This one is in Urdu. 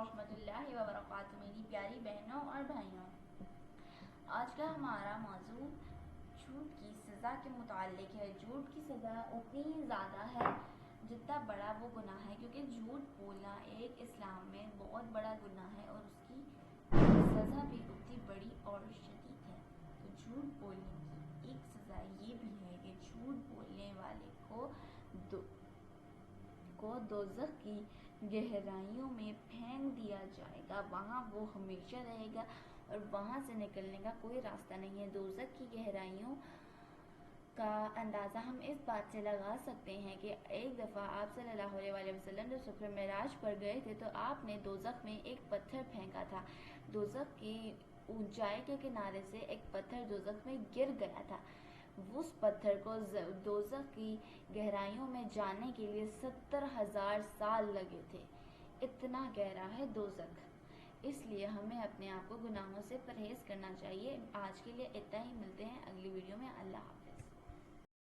ورحمۃ اللہ وبرکاتہ میری پیاری بہنوں اور بھائیوں، آج کا ہمارا موضوع جھوٹ کی سزا کے متعلق ہے۔ جھوٹ کی سزا اتنی ہی زیادہ ہے جتنا بڑا وہ گناہ ہے، کیونکہ جھوٹ بولنا ایک اسلام میں بہت بڑا گناہ ہے اور اس کی سزا بھی اتنی بڑی اور شدید ہے۔ تو جھوٹ بولنے کی ایک سزا یہ بھی ہے کہ جھوٹ بولنے والے کو دوزخ کی گہرائیوں میں پھینک دیا جائے گا، وہاں وہ ہمیشہ رہے گا اور وہاں سے نکلنے کا کوئی راستہ نہیں ہے۔ دوزخ کی گہرائیوں کا اندازہ ہم اس بات سے لگا سکتے ہیں کہ ایک دفعہ آپ صلی اللہ علیہ وسلم جب سفر معراج پر گئے تھے تو آپ نے دوزخ میں ایک پتھر پھینکا تھا۔ دوزخ کی اونچائی کے کنارے سے ایک پتھر دوزخ میں گر گیا تھا۔ اس پتھر کو دوزخ کی گہرائیوں میں جانے کے لیے 70,000 سال لگے تھے۔ اتنا گہرا ہے دوزخ، اس لیے ہمیں اپنے آپ کو گناہوں سے پرہیز کرنا چاہیے۔ آج کے لیے اتنا ہی، ملتے ہیں اگلی ویڈیو میں۔ اللہ حافظ۔